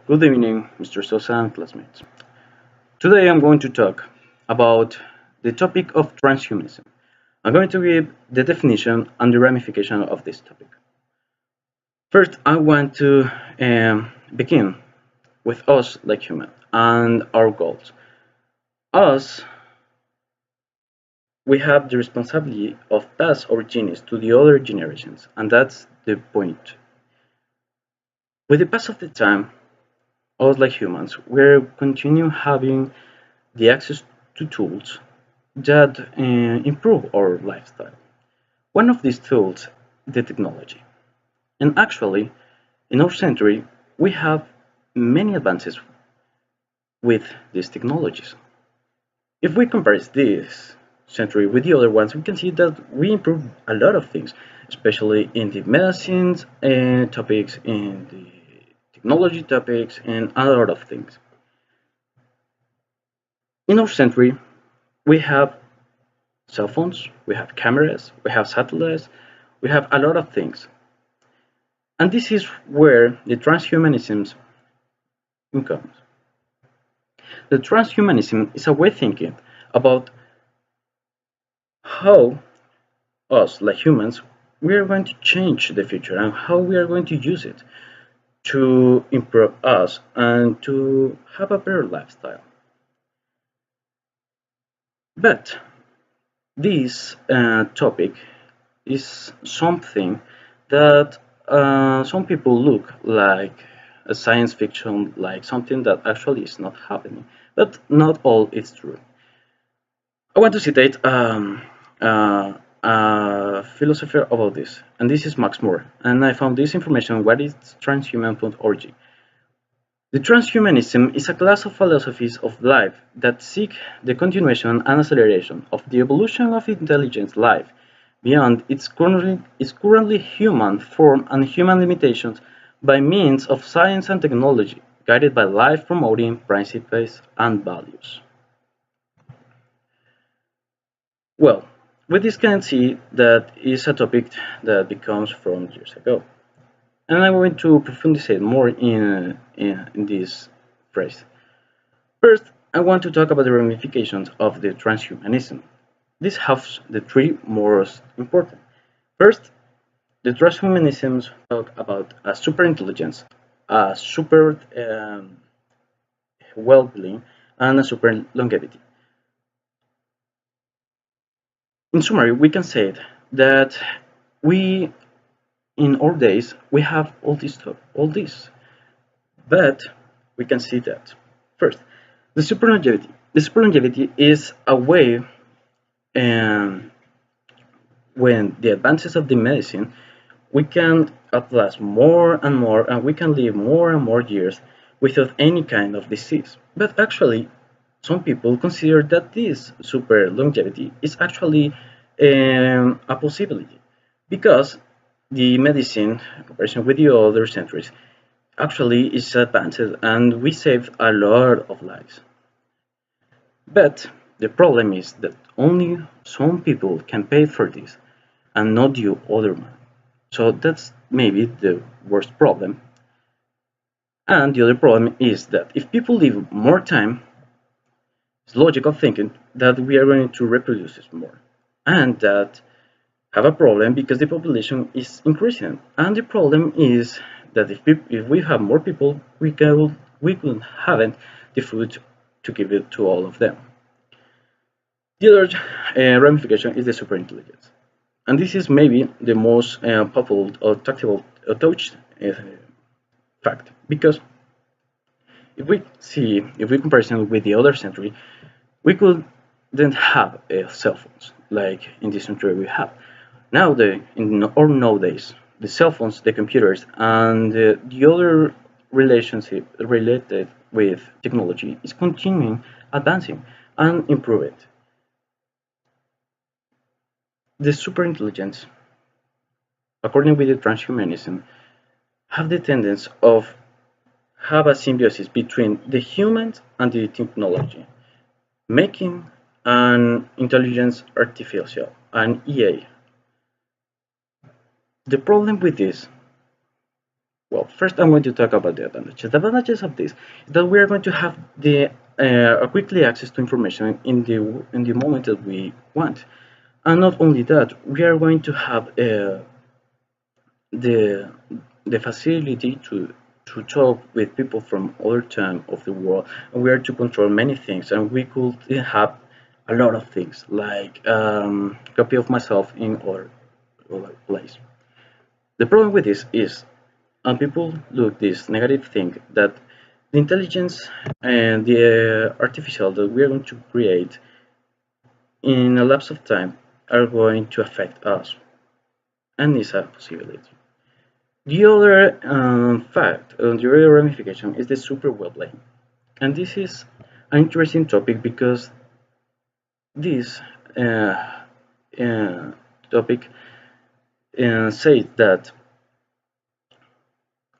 Good evening, Mr. Sosa and classmates. Today I'm going to talk about the topic of transhumanism. I'm going to give the definition and the ramification of this topic. First, I want to begin with us like human and our goals. Us, we have the responsibility of pass our genes to the other generations, and that's the point. With the pass of the time, us like humans, we're continue having the access to tools that improve our lifestyle. One of these tools, the technology. And actually, in our century, we have many advances with these technologies. If we compare this century with the other ones, we can see that we improve a lot of things, especially in the medicines topics, in the technology topics, and a lot of things. In our century, we have cell phones, we have cameras, we have satellites, we have a lot of things. And this is where the transhumanism comes. The transhumanism is a way of thinking about how us, like humans, we are going to change the future and how we are going to use it to improve us and to have a better lifestyle. But this topic is something that some people look like a science fiction, like something that actually is not happening. But not all is true. I want to citate a philosopher about this, and this is Max Moore. And I found this information on what is transhuman.org. The transhumanism is a class of philosophies of life that seek the continuation and acceleration of the evolution of intelligent life beyond its currently human form and human limitations by means of science and technology, guided by life-promoting principles and values. Well, with this can see that is a topic that becomes from years ago. And I'm going to profundize more in this phrase. First, I want to talk about the ramifications of the transhumanism. This has the three most important. First, the transhumanism talk about a superintelligence, a super well-being, and a super longevity. In summary, we can say that we, in our days, we have all this stuff, all this, but we can see that first, the super longevity. The super longevity is a way, when the advances of the medicine, we can outlast more and more, and we can live more and more years without any kind of disease. But actually, some people consider that this super longevity is actually a possibility because the medicine, in comparison with the other centuries, actually is advanced and we save a lot of lives. But the problem is that only some people can pay for this and not the other one. So that's maybe the worst problem. And the other problem is that if people live more time, it's logical thinking that we are going to reproduce this more. And that have a problem because the population is increasing. And the problem is that if we have more people, we could have the food to give it to all of them. The other ramification is the superintelligence. And this is maybe the most popular or tactile touch fact, because if we comparison with the other century, we couldn't have cell phones like in this century we have. Nowadays, the cell phones, the computers, and the other relationship related with technology is continuing advancing and improving. The superintelligence, according with the transhumanism, have the tendency of have a symbiosis between the humans and the technology, making an intelligence artificial, an EA. The problem with this, Well, first I'm going to talk about the advantages. The advantages of this is that we are going to have the quickly access to information in the moment that we want, and not only that, we are going to have the the facility to talk with people from other time of the world, and we are to control many things, and we could have a lot of things like copy of myself in other place. The problem with this is, and people look this negative thing, that the intelligence and the artificial that we are going to create in a lapse of time are going to affect us, and it's a possibility. The other fact, the other ramification is the super well-being, and this is an interesting topic because this uh, topic says that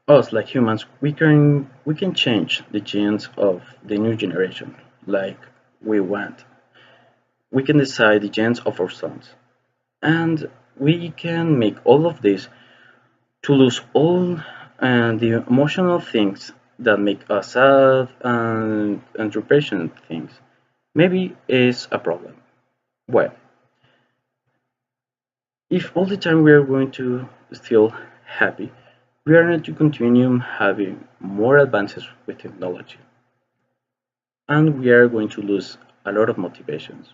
us like humans we can change the genes of the new generation like we want. We can decide the genes of our sons, and we can make all of this to lose all the emotional things that make us sad and depression things. Maybe is a problem. Well, if all the time we are going to still happy, we are going to continue having more advances with technology, and we are going to lose a lot of motivations.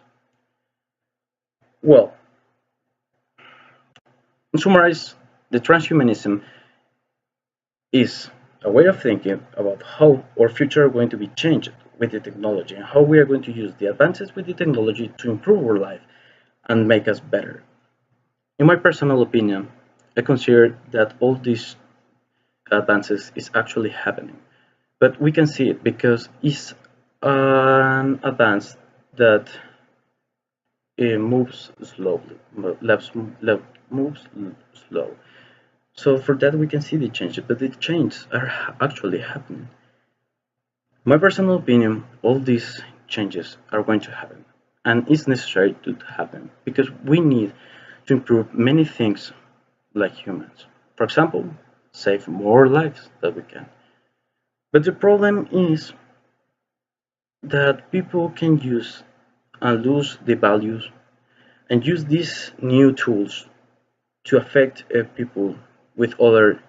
Well, to summarize, the transhumanism is a way of thinking about how our future are going to be changed with the technology and how we are going to use the advances with the technology to improve our life and make us better. In my personal opinion, I consider that all these advances is actually happening, but we can see it because it's an advance that moves slowly, moves slow. So for that we can see the changes, but the changes are actually happening. My personal opinion, all these changes are going to happen, and it's necessary to happen because we need to improve many things like humans. For example, save more lives that we can. But the problem is that people can use and lose the values and use these new tools to affect people with other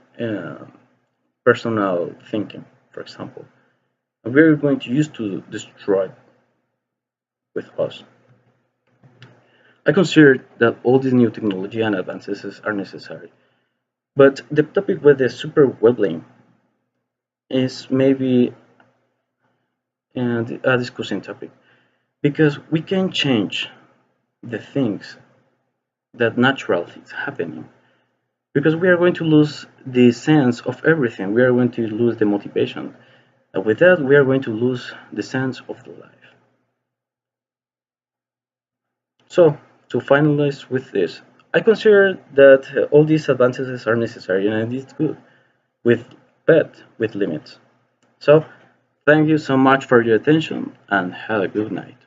personal thinking, for example. And we're going to use to destroy with us. I consider that all this new technology and advances are necessary. But the topic with the super well-being is maybe a discussing topic because we can change the things that natural things happening because we are going to lose the sense of everything. We are going to lose the motivation. And with that, we are going to lose the sense of the life. So, to finalize with this, I consider that all these advances are necessary and it's good, with but with limits. So, thank you so much for your attention and have a good night.